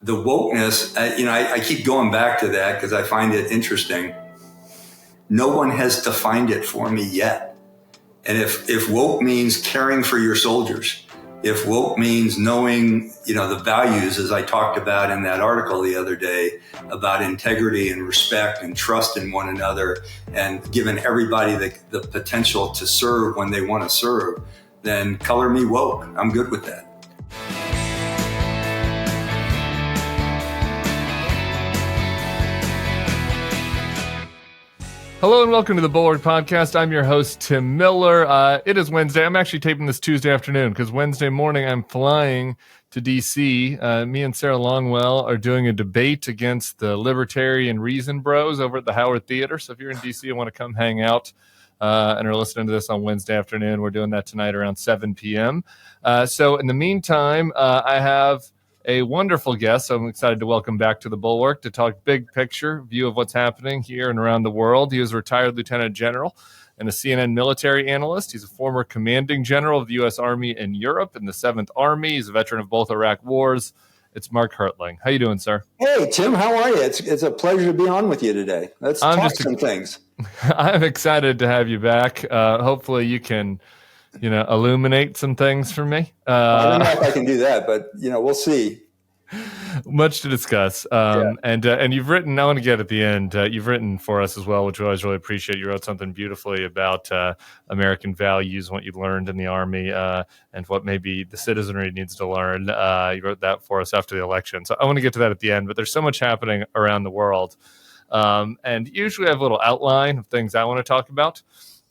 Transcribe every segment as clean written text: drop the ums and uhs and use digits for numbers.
the wokeness, I keep going back to that because I find it interesting. No one has defined it for me yet. And if woke means caring for your soldiers, if woke means knowing, the values, as I talked about in that article the other day, about integrity and respect and trust in one another and giving everybody the potential to serve when they want to serve, then color me woke. I'm good with that. Hello and welcome to the Bulwark Podcast. I'm your host, Tim Miller. It is Wednesday. I'm actually taping this Tuesday afternoon because Wednesday morning I'm flying to D.C. Me and Sarah Longwell are doing a debate against the Libertarian Reason Bros over at the Howard Theater. So if you're in D.C. and want to come hang out and are listening to this on Wednesday afternoon, we're doing that tonight around 7 p.m. So in the meantime, I have a wonderful guest. So I'm excited to welcome back to the Bulwark to talk big picture view of what's happening here and around the world. He is a retired lieutenant general and a CNN military analyst. He's a former commanding general of the U.S. Army in Europe in the 7th Army. He's a veteran of both Iraq wars. It's Mark Hertling. How you doing, sir? Hey, Tim, how are you? It's a pleasure to be on with you today. Let's talk some things. I'm excited to have you back. Hopefully you can illuminate some things for me. I don't know if I can do that, but we'll see. Much to discuss. And you've written, I want to get at the end, you've written for us as well, which we always really appreciate. You wrote something beautifully about American values, what you learned in the Army, and what maybe the citizenry needs to learn. You wrote that for us after the election. So I want to get to that at the end, but there's so much happening around the world. And usually I have a little outline of things I want to talk about.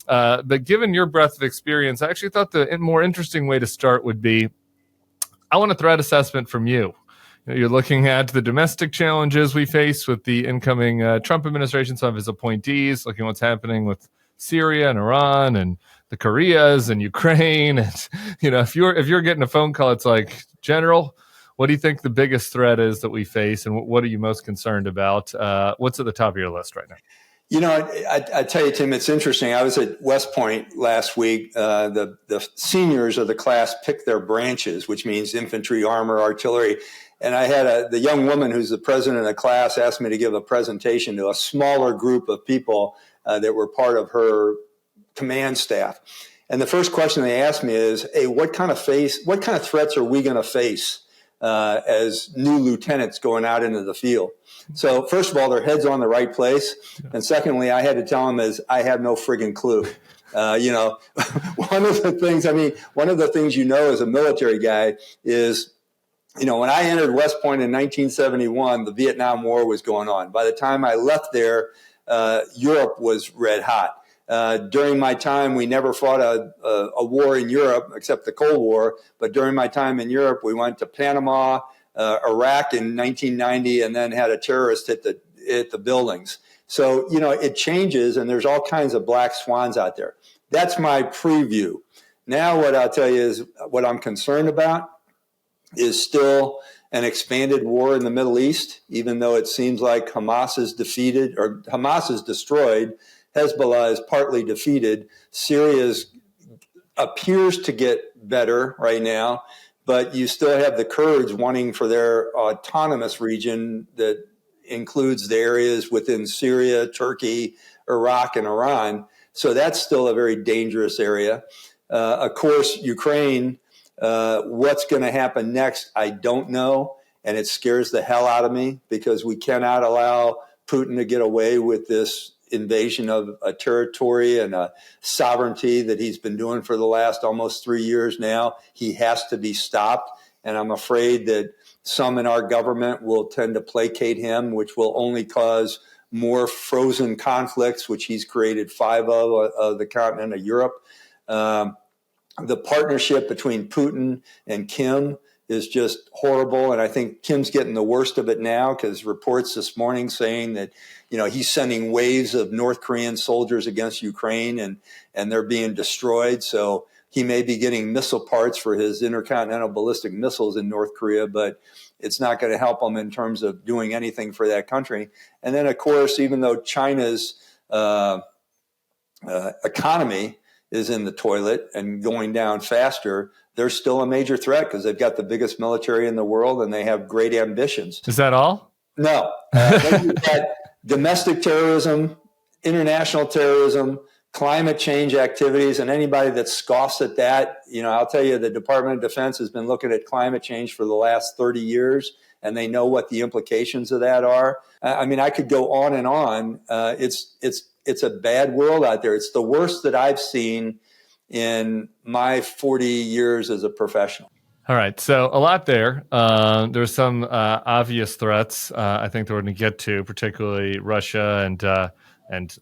But given your breadth of experience, I actually thought the more interesting way to start would be, I want a threat assessment from you. You're looking at the domestic challenges we face with the incoming Trump administration, some of his appointees, looking at what's happening with Syria and Iran and the Koreas and Ukraine. And, if you're getting a phone call, it's like, General, what do you think the biggest threat is that we face? And what are you most concerned about? What's at the top of your list right now? I tell you, Tim, it's interesting. I was at West Point last week. The seniors of the class picked their branches, which means infantry, armor, artillery. And I had the young woman who's the president of the class asked me to give a presentation to a smaller group of people that were part of her command staff. And the first question they asked me is, hey, what kind of threats are we going to face as new lieutenants going out into the field? So first of all, their head's on the right place. And secondly, I had to tell them is I have no friggin' clue. One of the things as a military guy is, when I entered West Point in 1971, the Vietnam War was going on. By the time I left there, Europe was red hot. During my time, we never fought a war in Europe except the Cold War. But during my time in Europe, we went to Panama, Iraq in 1990, and then had a terrorist hit the buildings. So, it changes, and there's all kinds of black swans out there. That's my preview. Now, what I'll tell you is what I'm concerned about is still an expanded war in the Middle East, even though it seems like Hamas is defeated or Hamas is destroyed. Hezbollah is partly defeated. Syria appears to get better right now, but you still have the Kurds wanting for their autonomous region that includes the areas within Syria, Turkey, Iraq, and Iran. So that's still a very dangerous area. Of course, Ukraine, what's going to happen next, I don't know. And it scares the hell out of me because we cannot allow Putin to get away with this invasion of a territory and a sovereignty that he's been doing for the last almost 3 years now. He has to be stopped. And I'm afraid that some in our government will tend to placate him, which will only cause more frozen conflicts, which he's created 5 of the continent of Europe. The partnership between Putin and Kim is just horrible. And I think Kim's getting the worst of it now because reports this morning saying that, he's sending waves of North Korean soldiers against Ukraine and they're being destroyed. So he may be getting missile parts for his intercontinental ballistic missiles in North Korea, but it's not going to help him in terms of doing anything for that country. And then, of course, even though China's economy is in the toilet and going down faster, they're still a major threat because they've got the biggest military in the world and they have great ambitions. Is that all? No. Then you've got domestic terrorism, international terrorism, climate change activities, and anybody that scoffs at that, I'll tell you, the Department of Defense has been looking at climate change for the last 30 years, and they know what the implications of that are. I mean, I could go on and on. It's a bad world out there. It's the worst that I've seen in my 40 years as a professional. All right. So a lot there. There's some obvious threats I think that we're going to get to, particularly Russia and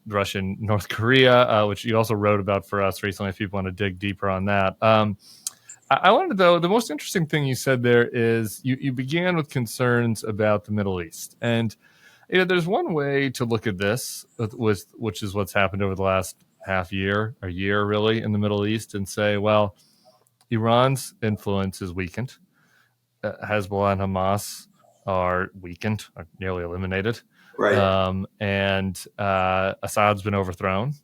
Russia and North Korea, which you also wrote about for us recently, if people want to dig deeper on that. I wanted, though, the most interesting thing you said there is you began with concerns about the Middle East. And there's one way to look at this, which is what's happened over the last half year, or year really, in the Middle East, and say, well, Iran's influence is weakened. Hezbollah and Hamas are weakened, are nearly eliminated. Right. And Assad's been overthrown.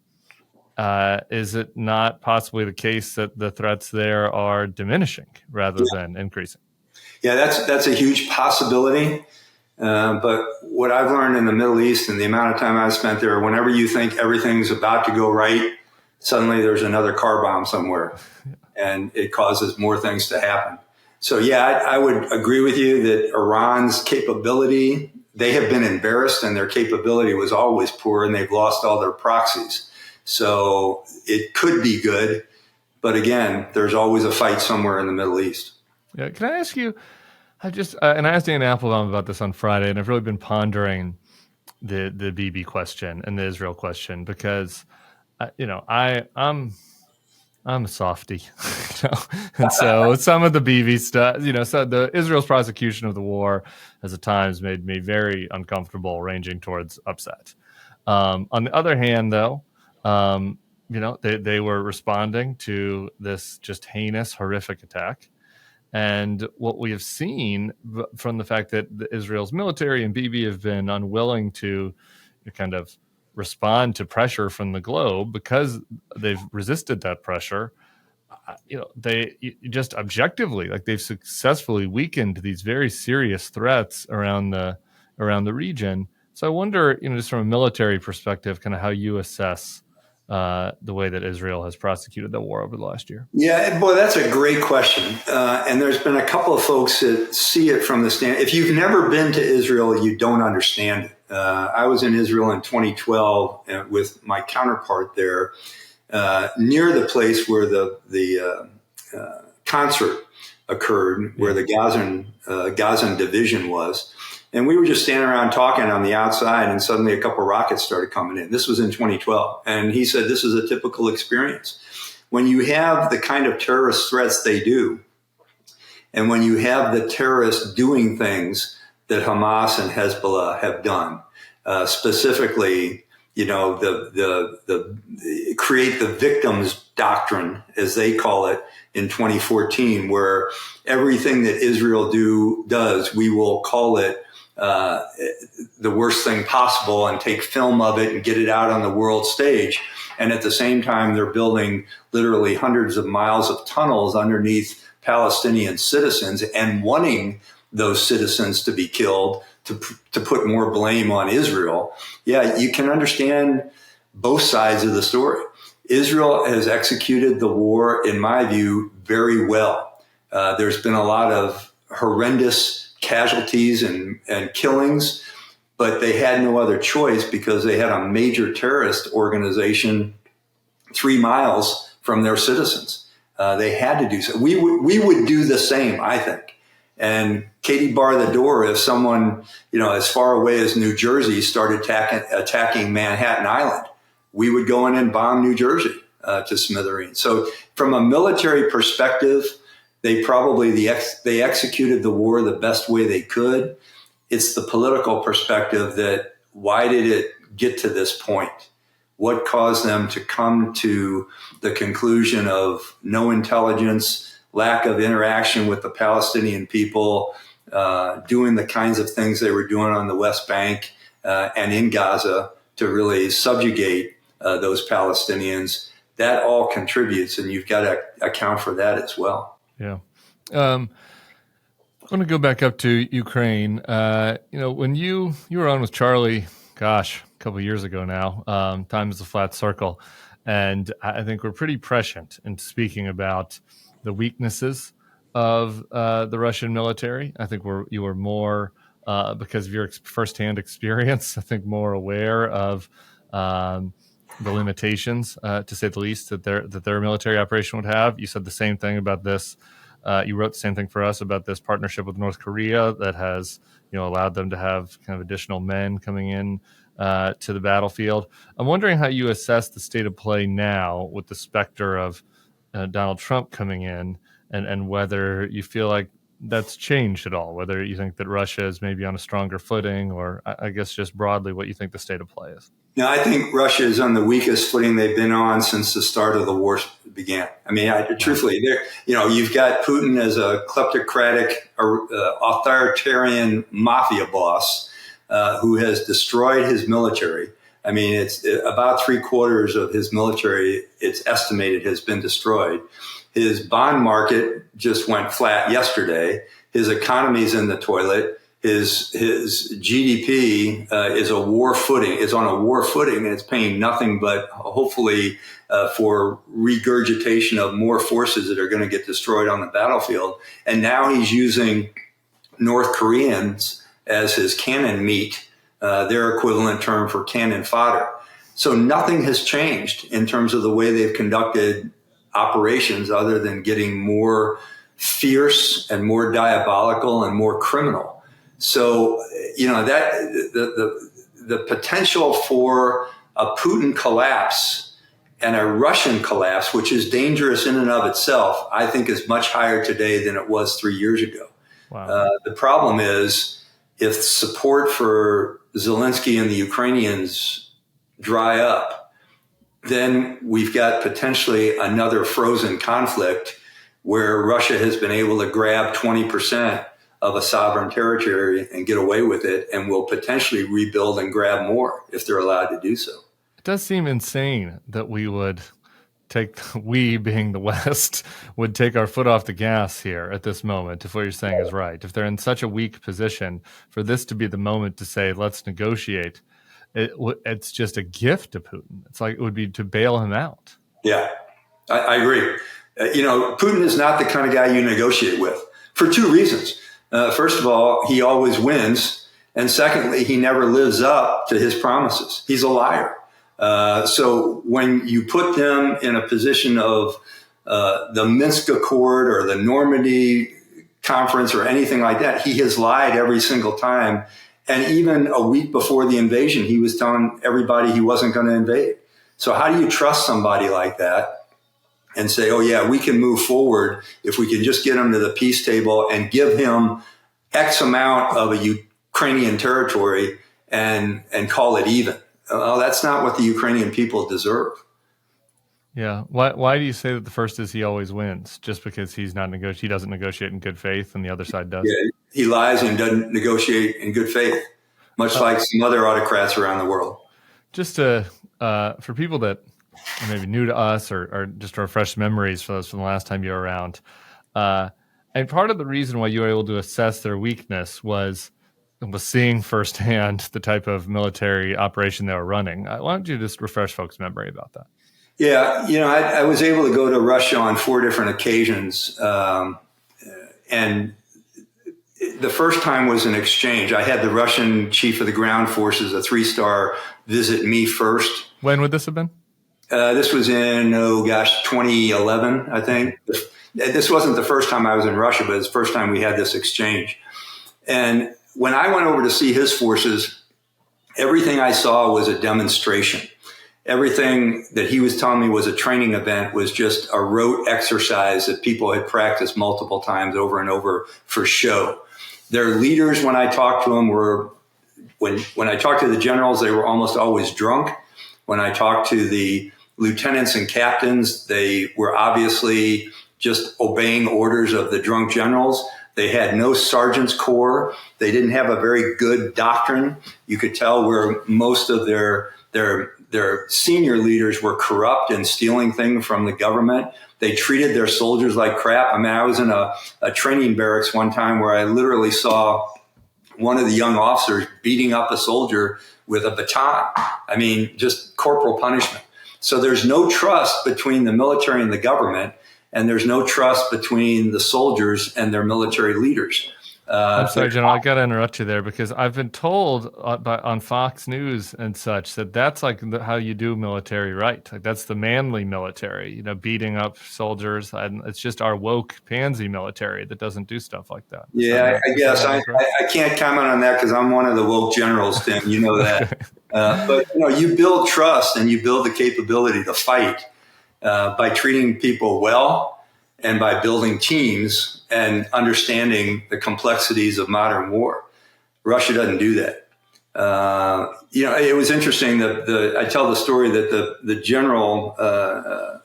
Is it not possibly the case that the threats there are diminishing rather than increasing? Yeah, that's a huge possibility. But what I've learned in the Middle East and the amount of time I've spent there, whenever you think everything's about to go right, suddenly there's another car bomb somewhere, and it causes more things to happen. So, yeah, I would agree with you that Iran's capability, they have been embarrassed and their capability was always poor, and they've lost all their proxies. So it could be good. But again, there's always a fight somewhere in the Middle East. Yeah. Can I ask you, and I asked Dan Applebaum about this on Friday, and I've really been pondering the Bibi question and the Israel question because, I'm a softie, and so some of the Bibi stuff, so the Israel's prosecution of the war has at times made me very uncomfortable, ranging towards upset. On the other hand, though, they were responding to this just heinous, horrific attack. And what we have seen from the fact that Israel's military and Bibi have been unwilling to kind of respond to pressure from the globe because they've resisted that pressure, they just objectively, like, they've successfully weakened these very serious threats around the region. So I wonder, just from a military perspective, kind of how you assess the way that Israel has prosecuted the war over the last year. Yeah, boy, that's a great question. And there's been a couple of folks that see it from the stand. If you've never been to Israel, you don't understand it. I was in Israel in 2012 with my counterpart there, near the place where the concert occurred, where the Gazan division was. And we were just standing around talking on the outside, and suddenly a couple of rockets started coming in. This was in 2012. And he said, this is a typical experience. When you have the kind of terrorist threats they do, and when you have the terrorists doing things that Hamas and Hezbollah have done, specifically, the create the victims doctrine, as they call it, in 2014, where everything that Israel does, we will call it the worst thing possible and take film of it and get it out on the world stage. And at the same time, they're building literally hundreds of miles of tunnels underneath Palestinian citizens and wanting those citizens to be killed to put more blame on Israel. Yeah, you can understand both sides of the story. Israel has executed the war, in my view, very well. There's been a lot of horrendous casualties and killings, but they had no other choice because they had a major terrorist organization 3 miles from their citizens. They had to do so. We would do the same, I think. And Katie bar the door if someone, as far away as New Jersey started attacking Manhattan Island. We would go in and bomb New Jersey to smithereens. So from a military perspective, they probably they executed the war the best way they could. It's the political perspective that why did it get to this point? What caused them to come to the conclusion of no intelligence, lack of interaction with the Palestinian people, doing the kinds of things they were doing on the West Bank and in Gaza to really subjugate those Palestinians? that all contributes, and you've got to account for that as well. Yeah. I want to go back up to Ukraine. When you were on with Charlie, gosh, a couple of years ago now, time is a flat circle. And I think we're pretty prescient in speaking about the weaknesses of the Russian military. I think you were more, because of your firsthand experience, I think more aware of the limitations, to say the least, that their military operation would have. You said the same thing about this. You wrote the same thing for us about this partnership with North Korea that has, allowed them to have kind of additional men coming in to the battlefield. I'm wondering how you assess the state of play now with the specter of Donald Trump coming in, and whether you feel like that's changed at all, whether you think that Russia is maybe on a stronger footing, or I guess just broadly what you think the state of play is. No, I think Russia is on the weakest footing they've been on since the start of the war began. I mean, truthfully, you've got Putin as a kleptocratic, authoritarian mafia boss who has destroyed his military. I mean, it's about 3/4 of his military, it's estimated, has been destroyed. His bond market just went flat yesterday. His economy's in the toilet. His GDP is on a war footing, and it's paying nothing but hopefully for regurgitation of more forces that are going to get destroyed on the battlefield. And now he's using North Koreans as his cannon meat, their equivalent term for cannon fodder. So nothing has changed in terms of the way they've conducted operations, other than getting more fierce and more diabolical and more criminal. So, that the potential for a Putin collapse and a Russian collapse, which is dangerous in and of itself, I think is much higher today than it was 3 years ago. Wow. The problem is, if support for Zelensky and the Ukrainians dry up, then we've got potentially another frozen conflict where Russia has been able to grab 20% of a sovereign territory and get away with it, and will potentially rebuild and grab more if they're allowed to do so. It does seem insane that we being the West, would take our foot off the gas here at this moment, if what you're saying is right. If they're in such a weak position, for this to be the moment to say, let's negotiate, it's just a gift to Putin. It's like it would be to bail him out. Yeah, I agree. Putin is not the kind of guy you negotiate with, for two reasons. First of all, he always wins. And secondly, he never lives up to his promises. He's a liar. So when you put them in a position of the Minsk Accord or the Normandy Conference or anything like that, he has lied every single time. And even a week before the invasion, he was telling everybody he wasn't going to invade. So how do you trust somebody like that and say, oh, yeah, we can move forward if we can just get him to the peace table and give him X amount of a Ukrainian territory and call it even? Well, that's not what the Ukrainian people deserve. Yeah. Why do you say that the first is he always wins? Just because he doesn't negotiate in good faith and the other side does? Yeah, he lies and doesn't negotiate in good faith, much like some other autocrats around the world. Just for people that are maybe new to us or just to refresh memories for those from the last time you were around, and part of the reason why you were able to assess their weakness was seeing firsthand the type of military operation they were running. Why don't you just refresh folks' memory about that? Yeah, I was able to go to Russia on 4 different occasions, and the first time was an exchange. I had the Russian chief of the ground forces, a 3-star, visit me first. When would this have been? This was in, 2011, I think. This wasn't the first time I was in Russia, but it's the first time we had this exchange. And when I went over to see his forces, everything I saw was a demonstration. Everything that he was telling me was a training event was just a rote exercise that people had practiced multiple times over and over for show. Their leaders, when I talked to them, when I talked to the generals, they were almost always drunk. When I talked to the lieutenants and captains, they were obviously just obeying orders of the drunk generals. They had no sergeant's corps. They didn't have a very good doctrine. You could tell where most of their their senior leaders were corrupt and stealing things from the government. They treated their soldiers like crap. I mean, I was in a training barracks one time where I literally saw one of the young officers beating up a soldier with a baton. I mean, just corporal punishment. So there's no trust between the military and the government, and there's no trust between the soldiers and their military leaders. I'm sorry, General, I got to interrupt you there because I've been told on Fox News and such that that's like how you do military right. Like that's the manly military, beating up soldiers. And it's just our woke pansy military that doesn't do stuff like that. Yeah, I guess I can't comment on that because I'm one of the woke generals, Tim. You know that. But you build trust and you build the capability to fight by treating people well and by building teams and understanding the complexities of modern war. Russia doesn't do that. It was interesting that I tell the story that the general,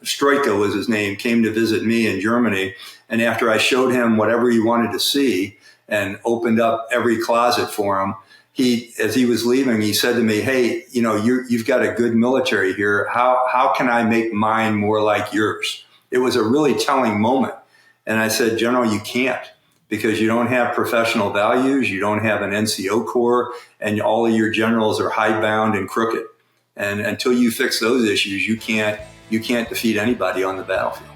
Stroika was his name, came to visit me in Germany. And after I showed him whatever he wanted to see and opened up every closet for him, as he was leaving, he said to me, "Hey, you've got a good military here. How can I make mine more like yours?" It was a really telling moment. And I said, "General, you can't, because you don't have professional values. You don't have an NCO corps, and all of your generals are hidebound and crooked. And until you fix those issues, you can't defeat anybody on the battlefield."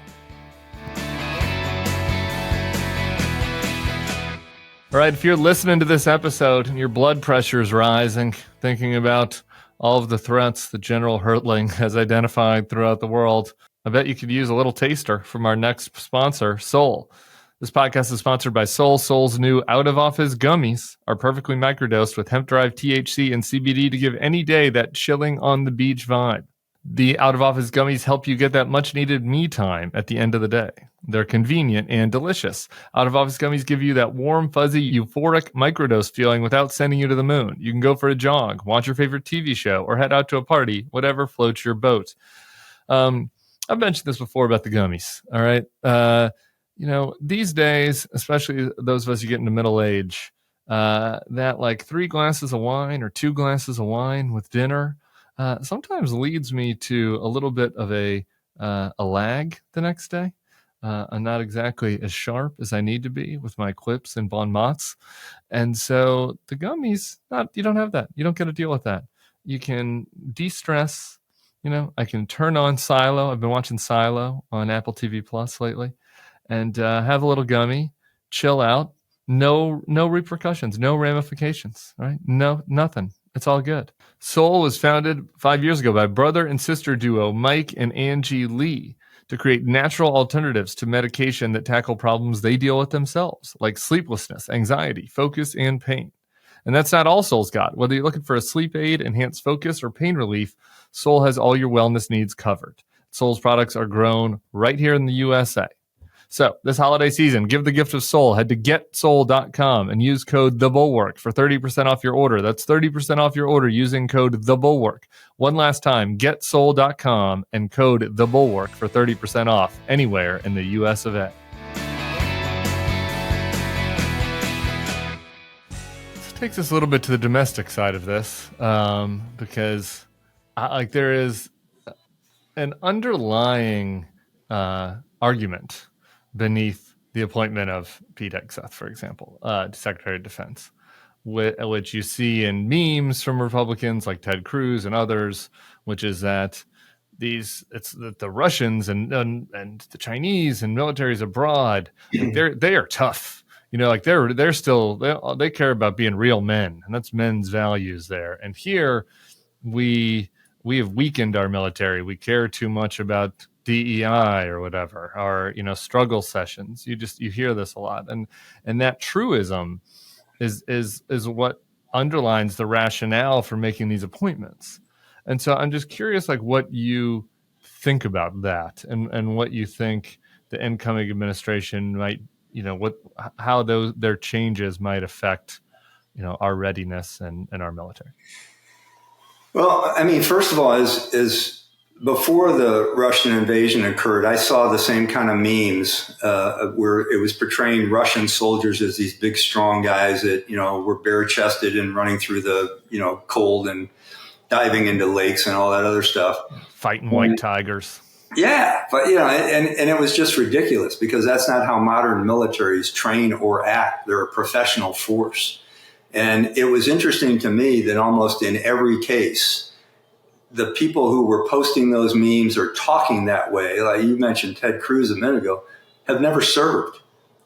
All right, if you're listening to this episode and your blood pressure is rising, thinking about all of the threats that General Hertling has identified throughout the world, I bet you could use a little taster from our next sponsor, Sol. This podcast is sponsored by Sol. Sol's new out-of-office gummies are perfectly microdosed with hemp-derived THC and CBD to give any day that chilling on the beach vibe. The out-of-office gummies help you get that much-needed me time at the end of the day. They're convenient and delicious. Out-of-office gummies give you that warm, fuzzy, euphoric microdose feeling without sending you to the moon. You can go for a jog, watch your favorite TV show, or head out to a party, whatever floats your boat. I've mentioned this before about the gummies, all right? These days, especially those of us who get into middle age, that like 3 glasses of wine or 2 glasses of wine with dinner sometimes leads me to a little bit of a lag the next day. I'm not exactly as sharp as I need to be with my quips and bon mots. And so the gummies, you don't have that. You don't get to deal with that. You can de-stress. I can turn on Silo. I've been watching Silo on Apple TV Plus lately, and have a little gummy, chill out. No repercussions, no ramifications, right? No, nothing. It's all good. Sol was founded 5 years ago by brother and sister duo Mike and Angie Lee to create natural alternatives to medication that tackle problems they deal with themselves, like sleeplessness, anxiety, focus, and pain. And that's not all Sol's got. Whether you're looking for a sleep aid, enhanced focus, or pain relief, Sol has all your wellness needs covered. Sol's products are grown right here in the USA. So this holiday season, give the gift of Sol. Head to getsol.com and use code THEBULWARK for 30% off your order. That's 30% off your order using code THEBULWARK. One last time, getsol.com and code THEBULWARK for 30% off anywhere in the US of A. Takes us a little bit to the domestic side of this, because there is an underlying argument beneath the appointment of Pete Hegseth, for example, Secretary of Defense, which you see in memes from Republicans like Ted Cruz and others, which is that the Russians and the Chinese and militaries abroad, they are tough. They're still, they care about being real men, and that's men's values there. And here we have weakened our military. We care too much about DEI or whatever, or struggle sessions. You hear this a lot, and that truism is what underlines the rationale for making these appointments. And so I'm just curious, what you think about that, and what you think the incoming administration might, how their changes might affect, our readiness and our military. Well, I mean, first of all, is before the Russian invasion occurred, I saw the same kind of memes where it was portraying Russian soldiers as these big, strong guys that, were bare chested and running through the, cold and diving into lakes and all that other stuff. Fighting white tigers. Yeah, but and it was just ridiculous because that's not how modern militaries train or act. They're a professional force. And it was interesting to me that almost in every case, the people who were posting those memes or talking that way, like you mentioned Ted Cruz a minute ago, have never served.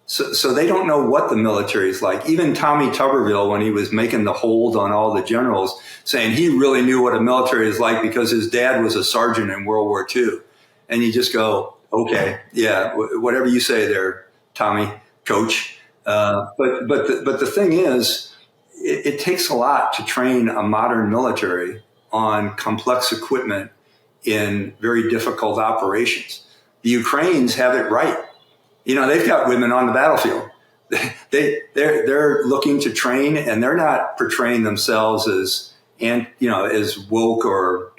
So they don't know what the military is like. Even Tommy Tuberville, when he was making the hold on all the generals, saying he really knew what a military is like because his dad was a sergeant in World War II. And you just go, okay, yeah, whatever you say there, Tommy, coach. But the thing is, it takes a lot to train a modern military on complex equipment in very difficult operations. The Ukrainians have it right. They've got women on the battlefield. They're looking to train, and they're not portraying themselves as woke or,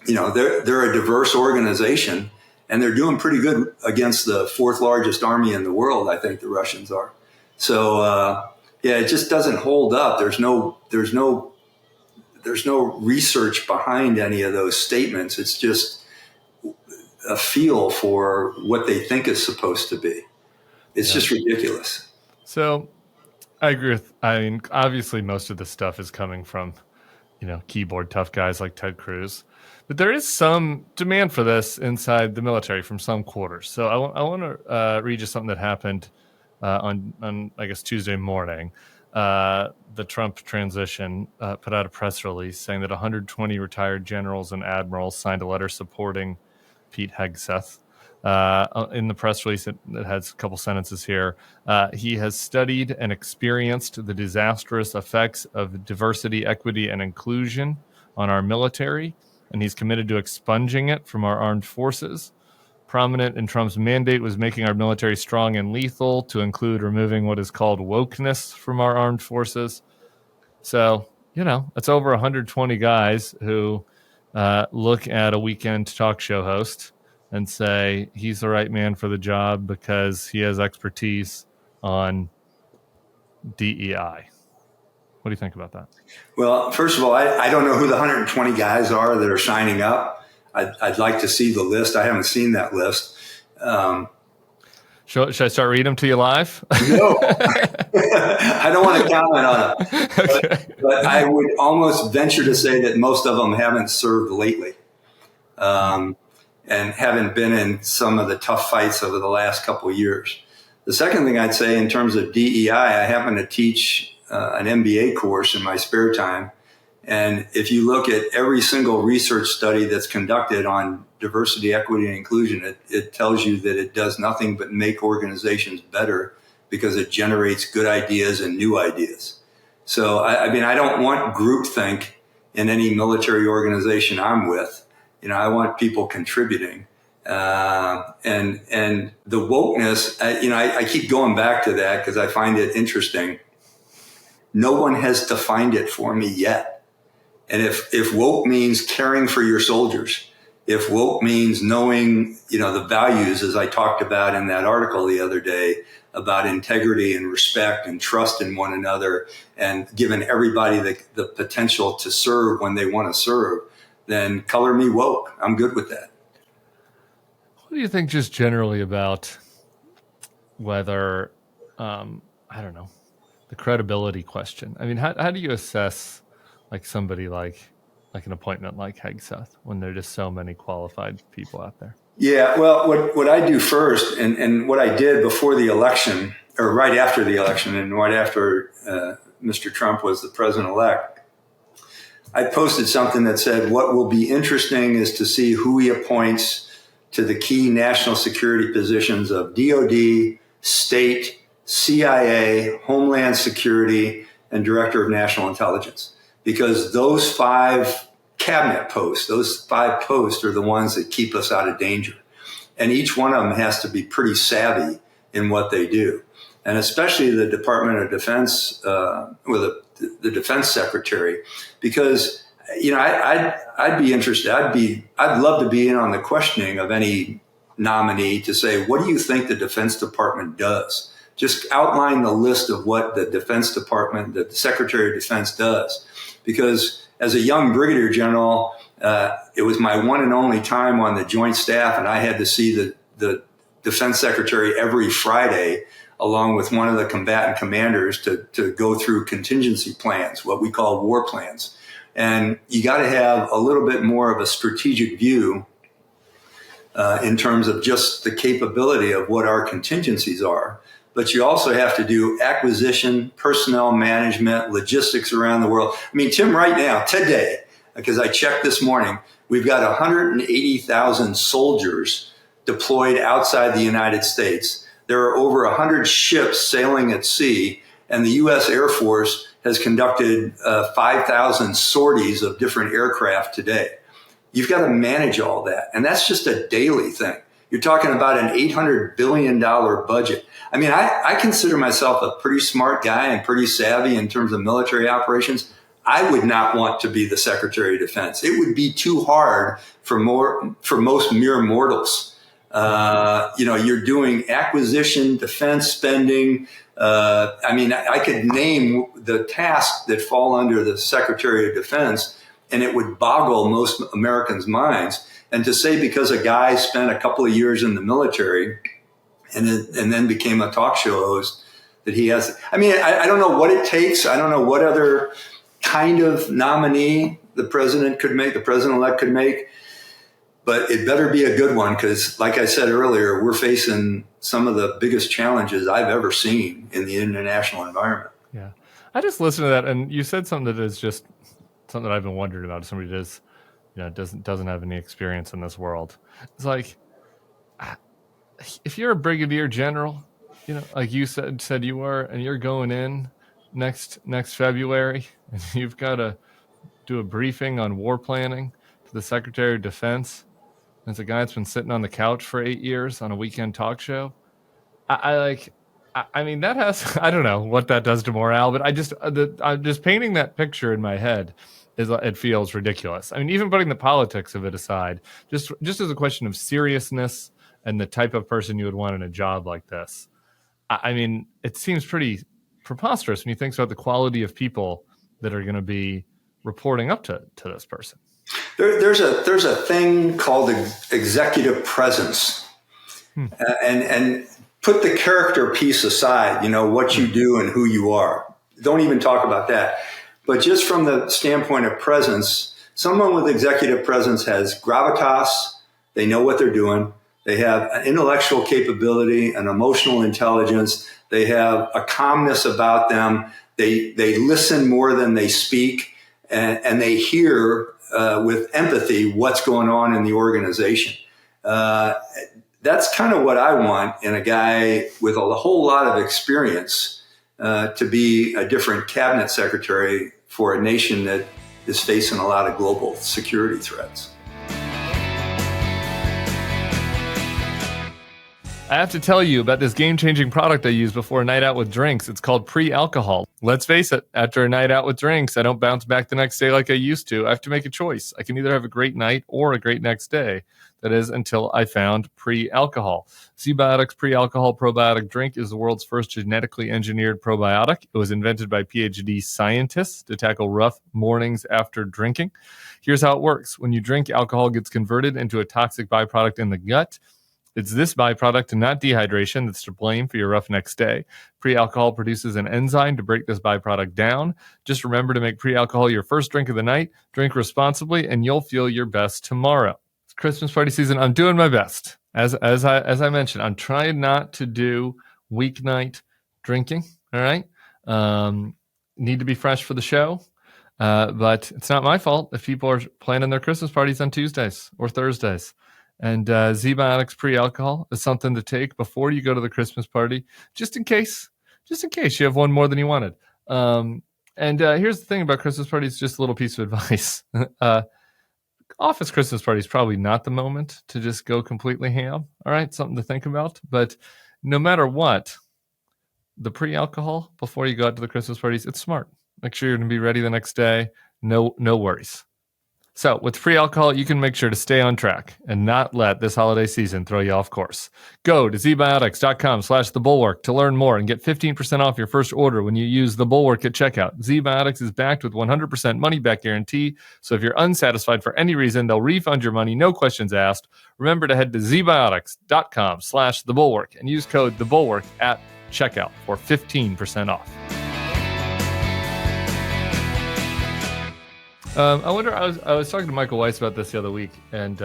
they're a diverse organization, and they're doing pretty good against the fourth largest army in the world. I think the Russians are. So it just doesn't hold up. There's no research behind any of those statements. It's just a feel for what they think is supposed to be. It's just ridiculous. So I agree with, obviously most of this stuff is coming from, keyboard tough guys like Ted Cruz, but there is some demand for this inside the military from some quarters. So I want to read you something that happened on I guess Tuesday morning. The Trump transition put out a press release saying that 120 retired generals and admirals signed a letter supporting Pete Hegseth. In the press release, it has a couple sentences here. He has studied and experienced the disastrous effects of diversity, equity, and inclusion on our military, and he's committed to expunging it from our armed forces. Prominent in Trump's mandate was making our military strong and lethal, to include removing what is called wokeness from our armed forces. So, it's over 120 guys who look at a weekend talk show host and say he's the right man for the job because he has expertise on DEI. What do you think about that? Well, first of all, I don't know who the 120 guys are that are signing up. I'd like to see the list. I haven't seen that list. Should I start reading them to you live? No, I don't want to comment on it. Okay. But I would almost venture to say that most of them haven't served lately. And haven't been in some of the tough fights over the last couple of years. The second thing I'd say in terms of DEI, I happen to teach an MBA course in my spare time. And if you look at every single research study that's conducted on diversity, equity, and inclusion, it tells you that it does nothing but make organizations better because it generates good ideas and new ideas. So, I don't want groupthink in any military organization I'm with. I want people contributing, and the wokeness. I keep going back to that because I find it interesting. No one has defined it for me yet. And if woke means caring for your soldiers, if woke means knowing, the values, as I talked about in that article the other day about integrity and respect and trust in one another, and giving everybody the potential to serve when they want to serve, then color me woke. I'm good with that. What do you think just generally about whether, the credibility question? How do you assess somebody like an appointment like Hegseth when there are just so many qualified people out there? Yeah, well, what I do first and what I did before the election, or right after the election and right after Mr. Trump was the president-elect, I posted something that said, what will be interesting is to see who he appoints to the key national security positions of DOD, state, CIA, Homeland Security, and Director of National Intelligence. Because those 5 cabinet posts, those 5 posts are the ones that keep us out of danger. And each one of them has to be pretty savvy in what they do. And especially the Department of Defense, or the Defense Secretary, because I'd be interested. I'd love to be in on the questioning of any nominee to say, what do you think the Defense Department does? Just outline the list of what the Defense Department, the Secretary of Defense does, because as a young brigadier general, it was my one and only time on the Joint Staff, and I had to see the Defense Secretary every Friday, along with one of the combatant commanders, to go through contingency plans, what we call war plans. And you got to have a little bit more of a strategic view in terms of just the capability of what our contingencies are. But you also have to do acquisition, personnel management, logistics around the world. I mean, Tim, right now, today, because I checked this morning, we've got 180,000 soldiers deployed outside the United States. There are over 100 ships sailing at sea, and the U.S. Air Force has conducted 5,000 sorties of different aircraft today. You've got to manage all that, and that's just a daily thing. You're talking about an $800 billion budget. I mean, I consider myself a pretty smart guy and pretty savvy in terms of military operations. I would not want to be the Secretary of Defense. It would be too hard for most mere mortals. You're doing acquisition, defense spending. I could name the tasks that fall under the Secretary of Defense, and it would boggle most Americans' minds. And to say because a guy spent a couple of years in the military and then became a talk show host that he has, I don't know what it takes. I don't know what other kind of nominee the president-elect could make. But it better be a good one because, like I said earlier, we're facing some of the biggest challenges I've ever seen in the international environment. Yeah. I just listened to that, and you said something that is just something that I've been wondering about. Somebody that is, doesn't have any experience in this world. It's like, if you're a brigadier general, like you said you were, and you're going in next February, and you've got to do a briefing on war planning to the Secretary of Defense. As a guy that's been sitting on the couch for 8 years on a weekend talk show, that has, I don't know what that does to morale, but I'm just painting that picture in my head. It feels ridiculous. I mean, even putting the politics of it aside, just as a question of seriousness and the type of person you would want in a job like this. It seems pretty preposterous when you think about the quality of people that are going to be reporting up to this person. There's a thing called executive presence, and put the character piece aside. What you do and who you are. Don't even talk about that. But just from the standpoint of presence, someone with executive presence has gravitas. They know what they're doing. They have an intellectual capability, an emotional intelligence. They have a calmness about them. They listen more than they speak, and they hear with empathy what's going on in the organization. That's kind of what I want in a guy with a whole lot of experience to be a different cabinet secretary for a nation that is facing a lot of global security threats. I have to tell you about this game-changing product I use before a night out with drinks. It's called pre-alcohol. Let's face it, after a night out with drinks, I don't bounce back the next day like I used to. I have to make a choice. I can either have a great night or a great next day. That is, until I found pre-alcohol. ZBiotics pre-alcohol probiotic drink is the world's first genetically engineered probiotic. It was invented by PhD scientists to tackle rough mornings after drinking. Here's how it works. When you drink, alcohol gets converted into a toxic byproduct in the gut. It's this byproduct and not dehydration that's to blame for your rough next day. Pre-alcohol produces an enzyme to break this byproduct down. Just remember to make pre-alcohol your first drink of the night. Drink responsibly, and you'll feel your best tomorrow. It's Christmas party season. I'm doing my best. As I mentioned, I'm trying not to do weeknight drinking. All right. Need to be fresh for the show. But it's not my fault if people are planning their Christmas parties on Tuesdays or Thursdays. And ZBiotics pre-alcohol is something to take before you go to the Christmas party, just in case you have one more than you wanted. Here's the thing about Christmas parties, just a little piece of advice. Office Christmas party is probably not the moment to just go completely ham. All right, something to think about. But no matter what, the pre-alcohol before you go out to the Christmas parties, it's smart. Make sure you're going to be ready the next day. No worries. So with free alcohol, you can make sure to stay on track and not let this holiday season throw you off course. Go to ZBiotics.com/thebulwark to learn more and get 15% off your first order when you use the Bulwark at checkout. ZBiotics is backed with 100% money-back guarantee, so if you're unsatisfied for any reason, they'll refund your money, no questions asked. Remember to head to ZBiotics.com/thebulwark and use code THEBULWARK at checkout for 15% off. I wonder. I was talking to Michael Weiss about this the other week, and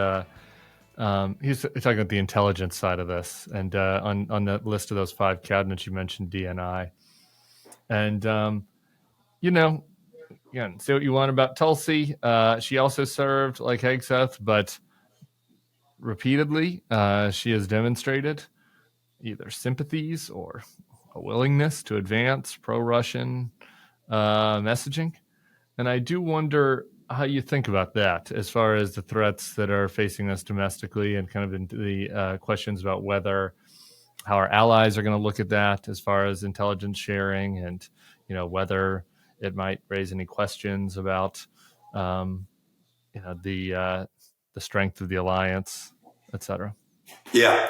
he's talking about the intelligence side of this, and on the list of those 5 cabinets you mentioned DNI, and again, say what you want about Tulsi. She also served like Hegseth, but repeatedly she has demonstrated either sympathies or a willingness to advance pro-Russian messaging. And I do wonder how you think about that as far as the threats that are facing us domestically and kind of into the questions about how our allies are going to look at that as far as intelligence sharing and, whether it might raise any questions about, the strength of the alliance, et cetera. Yeah.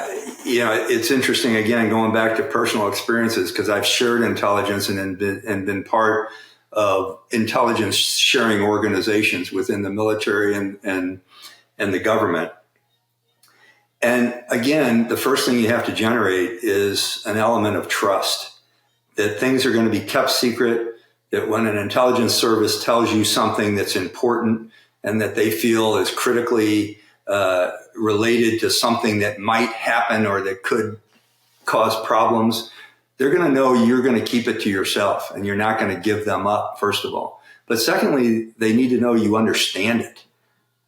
It's interesting, again, going back to personal experiences, because I've shared intelligence and been part of intelligence sharing organizations within the military and the government. And again, the first thing you have to generate is an element of trust, that things are going to be kept secret, that when an intelligence service tells you something that's important and that they feel is critically related to something that might happen or that could cause problems, they're going to know you're going to keep it to yourself and you're not going to give them up, first of all. But secondly, they need to know you understand it.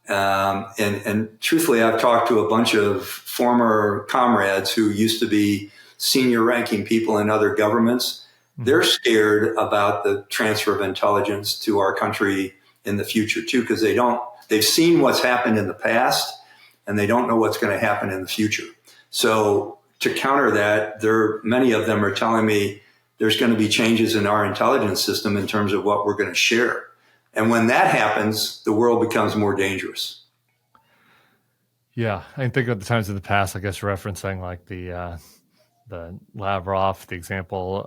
And truthfully, I've talked to a bunch of former comrades who used to be senior ranking people in other governments. They're scared about the transfer of intelligence to our country in the future too, because they've seen what's happened in the past and they don't know what's going to happen in the future. So to counter that, many of them are telling me there's going to be changes in our intelligence system in terms of what we're going to share. And when that happens, the world becomes more dangerous. Yeah, I think of the times of the past, I guess, referencing like the Lavrov, the example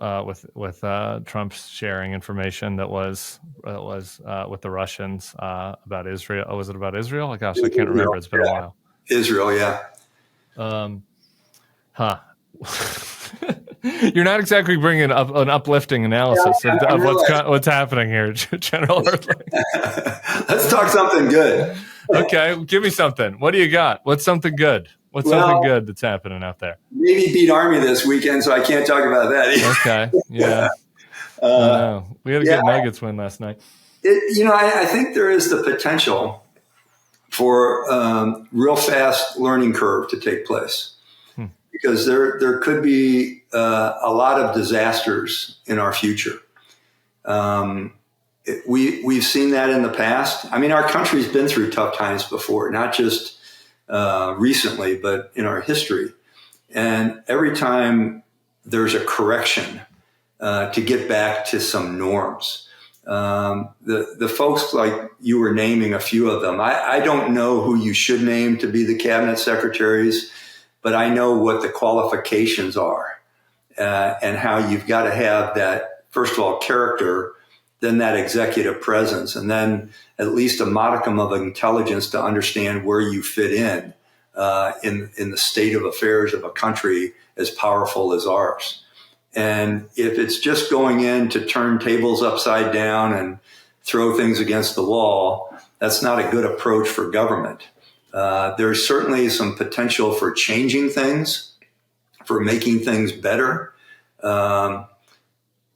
with Trump sharing information that was with the Russians about Israel. Oh, was it about Israel? Oh, gosh, I can't remember. It's been a while. Israel, yeah. You're not exactly bringing up an uplifting analysis of what's happening here, General Hertling. Let's talk something good. Okay, give me something. What do you got? What's something good? Something good that's happening out there? Navy beat Army this weekend, so I can't talk about that either. Okay, yeah. We had a good Nuggets win last night. I think there is the potential for real fast learning curve to take place. Because there could be a lot of disasters in our future. We've seen that in the past. I mean, our country's been through tough times before, not just recently, but in our history. And every time there's a correction to get back to some norms. The folks like you were naming a few of them, I don't know who you should name to be the cabinet secretaries, but I know what the qualifications are and how you've got to have that, first of all, character, then that executive presence, and then at least a modicum of intelligence to understand where you fit in the state of affairs of a country as powerful as ours. And if it's just going in to turn tables upside down and throw things against the wall, that's not a good approach for government. There's certainly some potential for changing things, for making things better. But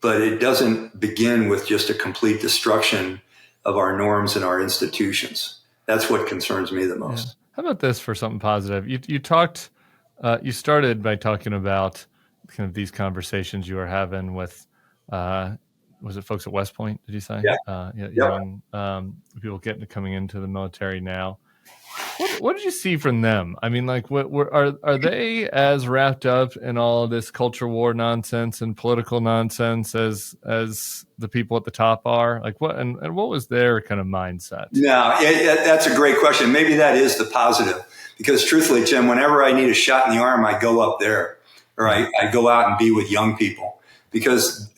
it doesn't begin with just a complete destruction of our norms and our institutions. That's what concerns me the most. Yeah. How about this for something positive? You started by talking about kind of these conversations you were having with, was it folks at West Point, did you say? Yeah. Young people coming into the military now. What what did you see from them? I mean, like, are they as wrapped up in all this culture war nonsense and political nonsense as the people at the top are? Like, what was their kind of mindset? No, that's a great question. Maybe that is the positive, because truthfully, Tim, whenever I need a shot in the arm, I go up there, or I go out and be with young people, because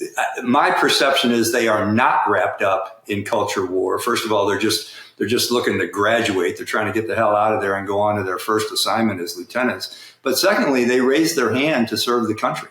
my perception is they are not wrapped up in culture war. First of all, they're just looking to graduate. They're trying to get the hell out of there and go on to their first assignment as lieutenants. But secondly, they raise their hand to serve the country.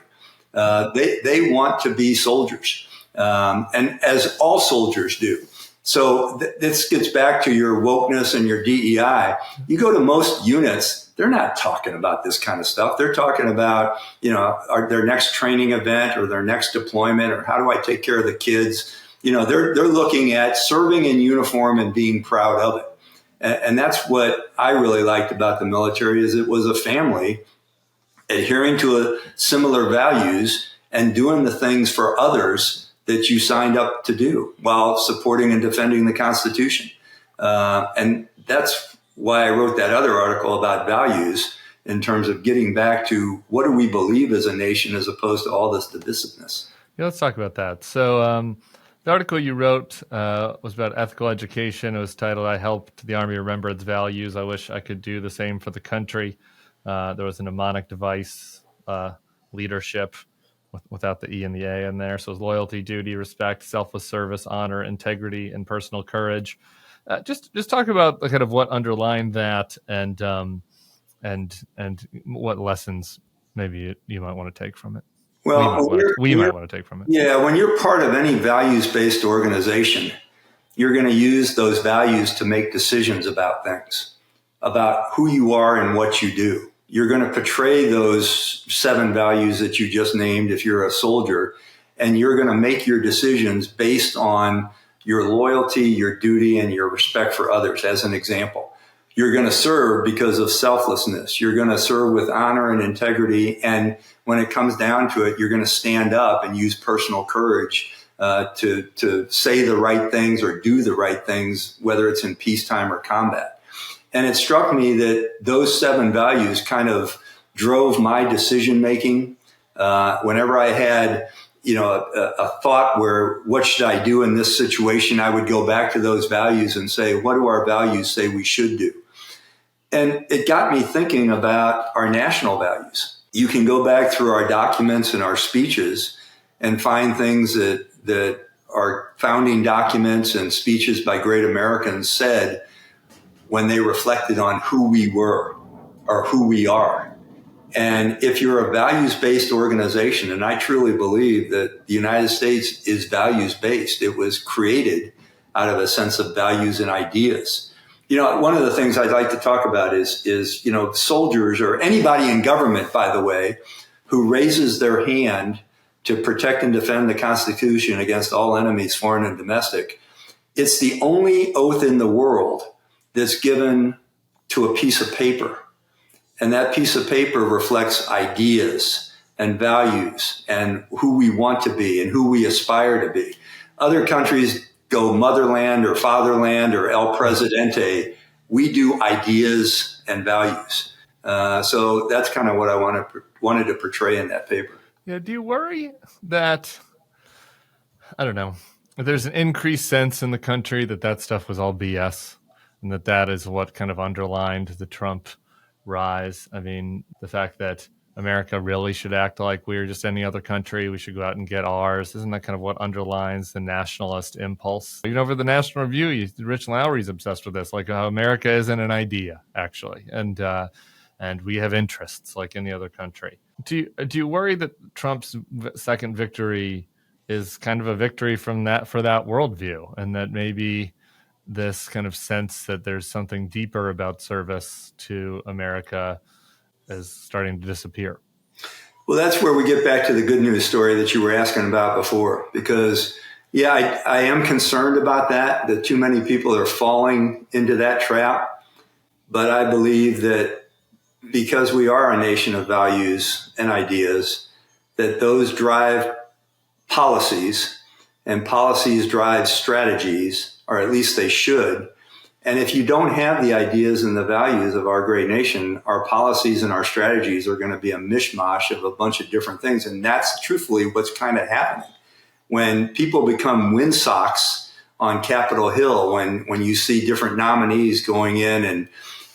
They want to be soldiers, and as all soldiers do. So this gets back to your wokeness and your DEI. You go to most units, they're not talking about this kind of stuff. They're talking about, their next training event or their next deployment, or how do I take care of the kids? They're looking at serving in uniform and being proud of it. And that's what I really liked about the military, is it was a family adhering to similar values and doing the things for others that you signed up to do while supporting and defending the Constitution. And that's why I wrote that other article about values, in terms of getting back to what do we believe as a nation, as opposed to all this divisiveness. Yeah, let's talk about that. So the article you wrote was about ethical education. It was titled, "I Helped the Army Remember Its Values. I Wish I Could Do the Same for the Country." There was a mnemonic device, leadership, without the E and the A in there. So it's loyalty, duty, respect, selfless service, honor, integrity, and personal courage. Just talk about the kind of what underlined that, and what lessons maybe you might want to take from it. Well, we might want to take from it. Yeah, when you're part of any values-based organization, you're going to use those values to make decisions about things, about who you are and what you do. You're going to portray those 7 values that you just named if you're a soldier, and you're going to make your decisions based on your loyalty, your duty, and your respect for others. As an example, you're going to serve because of selflessness. You're going to serve with honor and integrity. And when it comes down to it, you're going to stand up and use personal courage to say the right things or do the right things, whether it's in peacetime or combat. And it struck me that those 7 values kind of drove my decision making. Whenever I had, a thought where, what should I do in this situation, I would go back to those values and say, what do our values say we should do? And it got me thinking about our national values. You can go back through our documents and our speeches and find things that our founding documents and speeches by great Americans said when they reflected on who we were or who we are. And if you're a values-based organization, and I truly believe that the United States is values-based, it was created out of a sense of values and ideas. One of the things I'd like to talk about is soldiers, or anybody in government, by the way, who raises their hand to protect and defend the Constitution against all enemies, foreign and domestic. It's the only oath in the world that's given to a piece of paper. And that piece of paper reflects ideas and values and who we want to be and who we aspire to be. Other countries go motherland or fatherland or El Presidente. We do ideas and values. So that's kind of what I wanted to portray in that paper. Yeah. Do you worry that, I don't know, there's an increased sense in the country that stuff was all BS? And that is what kind of underlined the Trump rise. I mean, the fact that America really should act like we're just any other country. We should go out and get ours. Isn't that kind of what underlines the nationalist impulse? For the National Review, Rich Lowry's obsessed with this, like how America isn't an idea, actually. And we have interests like any other country. Do you worry that Trump's second victory is kind of a victory for that worldview, and that maybe this kind of sense that there's something deeper about service to America is starting to disappear? Well, that's where we get back to the good news story that you were asking about before, because I am concerned about that too many people are falling into that trap. But I believe that because we are a nation of values and ideas, that those drive policies, and policies drive strategies, or at least they should. And if you don't have the ideas and the values of our great nation, our policies and our strategies are going to be a mishmash of a bunch of different things. And that's truthfully what's kind of happening. When people become windsocks on Capitol Hill, when you see different nominees going in and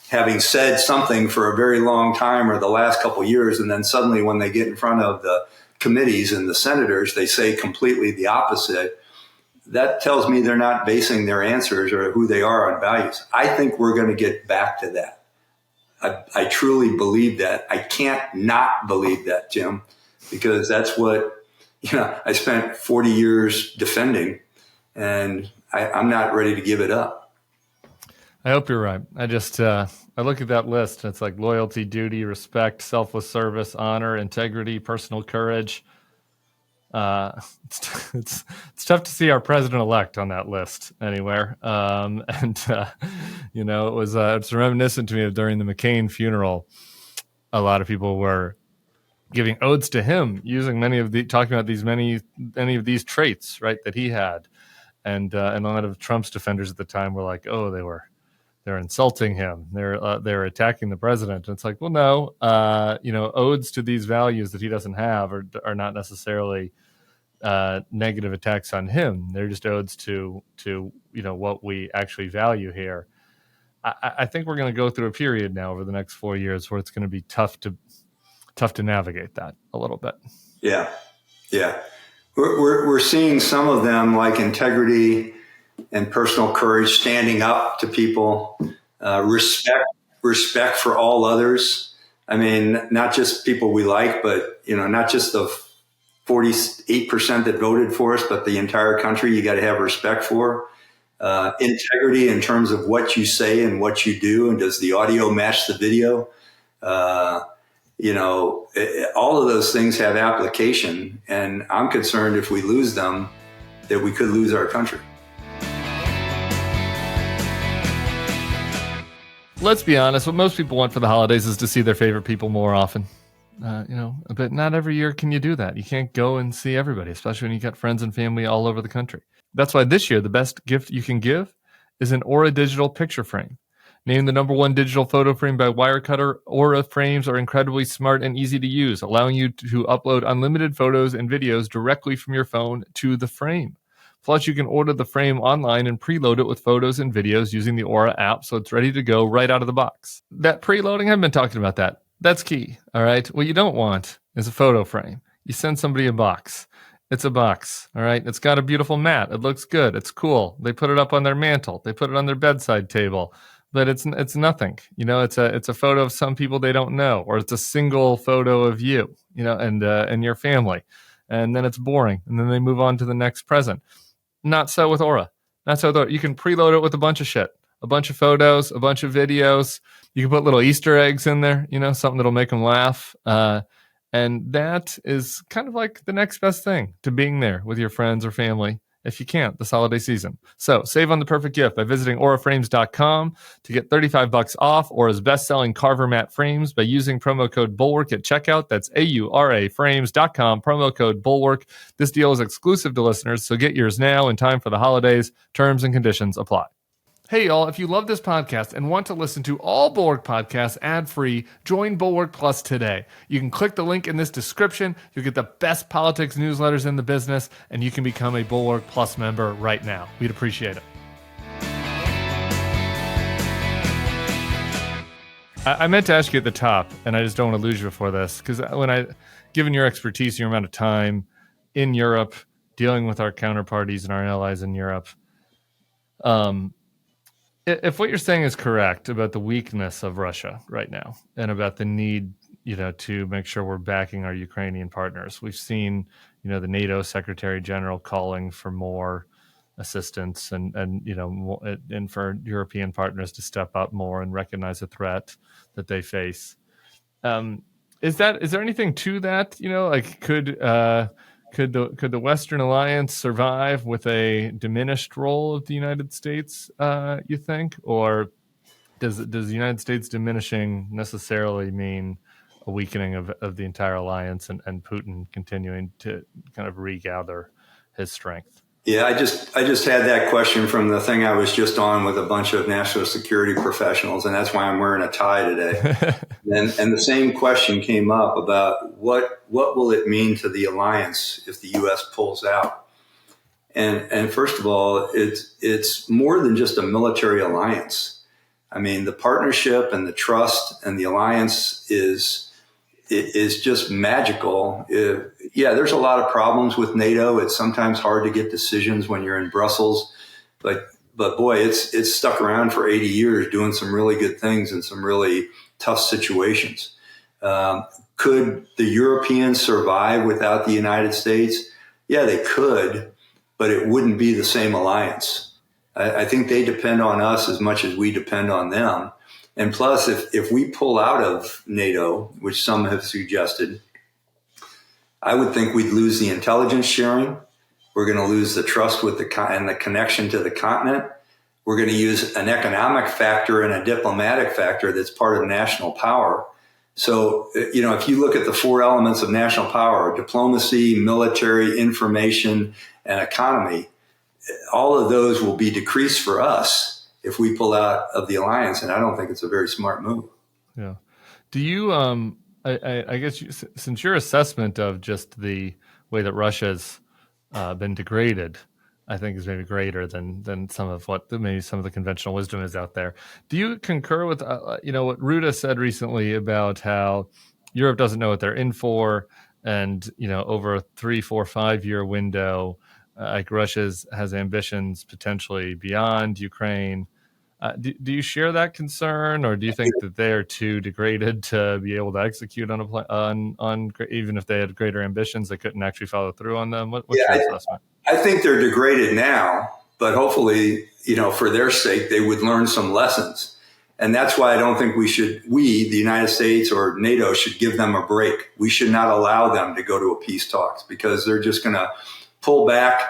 having said something for a very long time or the last couple of years, and then suddenly when they get in front of the committees and the senators, they say completely the opposite, that tells me they're not basing their answers or who they are on values. I think we're going to get back to that. I truly believe that. I can't not believe that, Jim, because that's what, I spent 40 years defending, and I'm not ready to give it up. I hope you're right. I look at that list. It's like loyalty, duty, respect, selfless service, honor, integrity, personal courage. It's tough to see our president-elect on that list anywhere. It's reminiscent to me of during the McCain funeral. A lot of people were giving odes to him, using talking about many of these traits, right, that he had, and a lot of Trump's defenders at the time were like, oh, they're insulting him, they're attacking the president. And it's like, well, no, odes to these values that he doesn't have are not necessarily negative attacks on him. They're just odes to what we actually value here. I think we're going to go through a period now over the next 4 years where it's going to be tough to navigate that a little bit. Yeah. We're seeing some of them, like integrity and personal courage, standing up to people, respect for all others. I mean, not just people we like, but not just the 48% that voted for us, but the entire country. You got to have respect for. Integrity in terms of what you say and what you do, and does the audio match the video? All of those things have application, and I'm concerned if we lose them, that we could lose our country. Let's be honest, what most people want for the holidays is to see their favorite people more often. But not every year can you do that. You can't go and see everybody, especially when you got friends and family all over the country. That's why this year, the best gift you can give is an Aura digital picture frame. Named the #1 digital photo frame by Wirecutter, Aura frames are incredibly smart and easy to use, allowing you to upload unlimited photos and videos directly from your phone to the frame. Plus, you can order the frame online and preload it with photos and videos using the Aura app, so it's ready to go right out of the box. That preloading, I've been talking about that. That's key, all right? What you don't want is a photo frame. You send somebody a box. It's a box, all right? It's got a beautiful mat. It looks good. It's cool. They put it up on their mantle. They put it on their bedside table. But it's nothing. It's a photo of some people they don't know, or it's a single photo of you, and your family. And then it's boring. And then they move on to the next present. Not so with Aura. Not so with Aura. You can preload it with a bunch of shit. A bunch of photos, a bunch of videos. You can put little Easter eggs in there, something that'll make them laugh. And that is kind of like the next best thing to being there with your friends or family if you can't this holiday season. So save on the perfect gift by visiting auraframes.com to get $35 off Aura's best-selling Carver mat frames by using promo code Bulwark at checkout. That's auraframes.com, promo code Bulwark. This deal is exclusive to listeners, so get yours now in time for the holidays. Terms and conditions apply. Hey, y'all, if you love this podcast and want to listen to all Bulwark podcasts ad-free, join Bulwark Plus today. You can click the link in this description. You'll get the best politics newsletters in the business, and you can become a Bulwark Plus member right now. We'd appreciate it. I meant to ask you at the top, and I just don't want to lose you before this, because given your expertise, your amount of time in Europe, dealing with our counterparties and our allies in Europe, if what you're saying is correct about the weakness of Russia right now and about the need, to make sure we're backing our Ukrainian partners, we've seen, the NATO Secretary General calling for more assistance and for European partners to step up more and recognize the threat that they face. Is there anything to that? Could the Western Alliance survive with a diminished role of the United States, you think? Or does the United States diminishing necessarily mean a weakening of the entire alliance and Putin continuing to kind of regather his strength? Yeah, I just had that question from the thing I was just on with a bunch of national security professionals, and that's why I'm wearing a tie today. and the same question came up about what will it mean to the alliance if the U.S. pulls out? And first of all, it's more than just a military alliance. I mean, the partnership and the trust and the alliance is just magical. Yeah, there's a lot of problems with NATO. It's sometimes hard to get decisions when you're in Brussels, but boy, it's stuck around for 80 years doing some really good things in some really tough situations. Could the Europeans survive without the United States? Yeah, they could, but it wouldn't be the same alliance. I think they depend on us as much as we depend on them. And plus, if we pull out of NATO, which some have suggested, I would think we'd lose the intelligence sharing. We're going to lose the trust with and the connection to the continent. We're going to use an economic factor and a diplomatic factor that's part of national power. So, if you look at the four elements of national power, diplomacy, military, information, and economy, all of those will be decreased for us if we pull out of the alliance, and I don't think it's a very smart move. Yeah. Do you, I guess, since your assessment of just the way that Russia's been degraded, I think is maybe greater than some of what maybe some of the conventional wisdom is out there. Do you concur with, what Ruta said recently about how Europe doesn't know what they're in for, and, over a 3, 4, 5 year window, like Russia has ambitions potentially beyond Ukraine. Do you share that concern, or do you think that they are too degraded to be able to execute on on even if they had greater ambitions, they couldn't actually follow through on them? What's your assessment? I think they're degraded now, but hopefully, for their sake, they would learn some lessons. And that's why I don't think we, the United States or NATO, should give them a break. We should not allow them to go to a peace talks, because they're just going to pull back,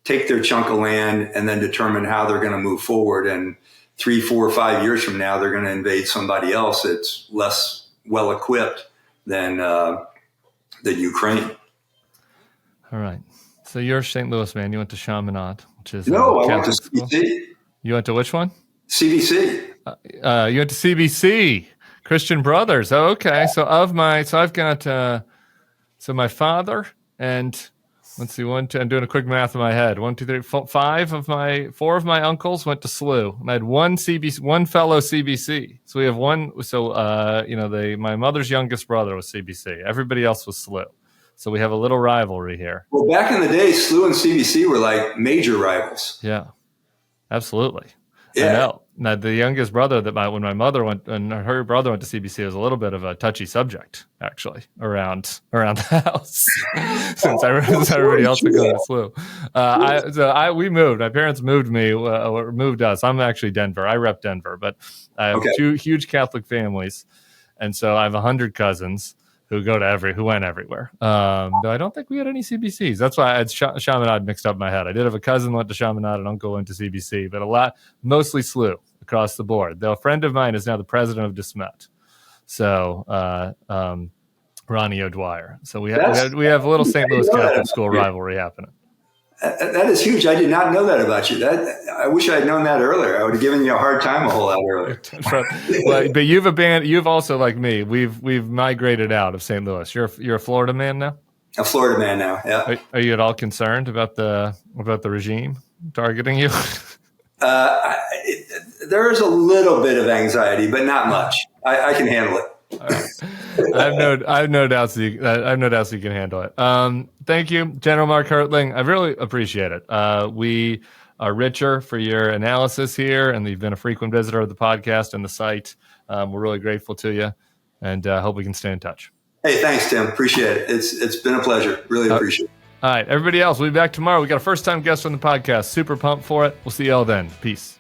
take their chunk of land, and then determine how they're going to move forward. And 3, 4, 5 years from now, they're going to invade somebody else that's less well equipped than Ukraine. All right. So you're a St. Louis man. You went to Chaminade, which is no, I went to CBC. School. You went to which one? CBC. You went to CBC, Christian Brothers. Oh, okay. So I've got so my father and. Let's see. I'm doing a quick math in my head. 1, 2, 3, 4 of my uncles went to SLU, and I had one fellow CBC. So we have one. So my mother's youngest brother was CBC. Everybody else was SLU. So we have a little rivalry here. Well, back in the day, SLU and CBC were like major rivals. Yeah, absolutely. Yeah. I know. Now, the youngest brother when my mother went and her brother went to CBC, was a little bit of a touchy subject, actually, around the house, since everybody else would go to SLU. We moved. My parents moved me, or moved us. I'm actually Denver. I rep Denver, but I have two huge Catholic families, and so I have 100 cousins who went everywhere. Though I don't think we had any CBCs. That's why I had Chaminade mixed up in my head. I did have a cousin went to Chaminade, an uncle went to CBC, but mostly SLU across the board. Though a friend of mine is now the president of DeSmet. So Ronnie O'Dwyer. So we have a little St. Louis Catholic school rivalry happening. That is huge. I did not know that about you. I wish I had known that earlier. I would have given you a hard time a whole lot earlier. Well, but you've also, like me, we've migrated out of St. Louis. You're a Florida man now? A Florida man now, yeah. Are you at all concerned about the regime targeting you? There is a little bit of anxiety, but not much. I can handle it. All right. I have no doubts you can handle it. Thank you, General Mark Hertling. I really appreciate it. We are richer for your analysis here, and you've been a frequent visitor of the podcast and the site. We're really grateful to you, and hope we can stay in touch. Hey, thanks, Tim. Appreciate it. It's been a pleasure. Really appreciate it. All right, everybody else, we'll be back tomorrow. We got a first-time guest on the podcast. Super pumped for it. We'll see you all then. Peace.